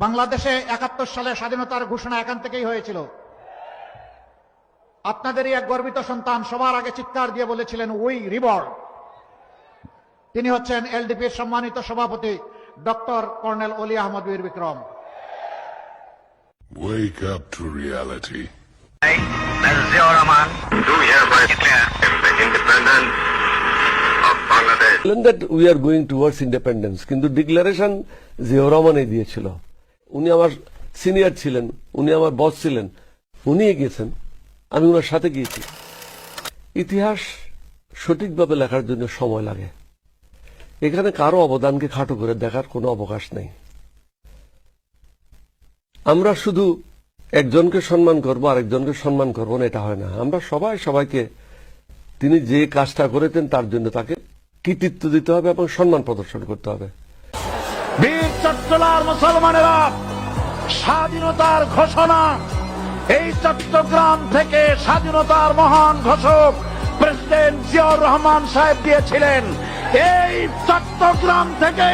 বাংলাদেশে ৭১ সালে স্বাধীনতার ঘোষণা এখান থেকেই হয়েছিল। আপনাদেরই এক গর্বিত সন্তান সবার আগে চিৎকার দিয়ে বলেছিলেন উই রিবর্ন। তিনি হচ্ছেন এলডিপির সম্মানিত সভাপতি ডক্টর কর্নেল অলি আহমদ বীর Vikram. Wake up to reality. Ziaur Rahman do hereby declare the independence of Bangladesh. That we are going towards independence, কিন্তু ডিক্লারেশন জিয়াউর রহমানই দিয়েছিল। উনি আমার সিনিয়র ছিলেন, উনি আমার বস ছিলেন, উনি গিয়েছেন, আমি ওনার সাথে গিয়েছি। ইতিহাস সঠিকভাবে লেখার জন্য সময় লাগে। এখানে কারো অবদানকে খাটো করে দেখার কোনো অবকাশ নেই। আমরা শুধু একজনকে সম্মান করব আরেকজনকে সম্মান করব না, এটা হয় না। আমরা সবাই সবাইকে তিনি যে কাজটা করেছেন তার জন্য তাকে কৃতিত্ব দিতে হবে এবং সম্মান প্রদর্শন করতে হবে। বীর চট্টলার মুসলমানেরা, স্বাধীনতার ঘোষণা এই চট্টগ্রাম থেকে স্বাধীনতার মহান ঘোষক প্রেসিডেন্ট জিয়াউর রহমান সাহেব দিয়েছিলেন। এই চট্টগ্রাম থেকে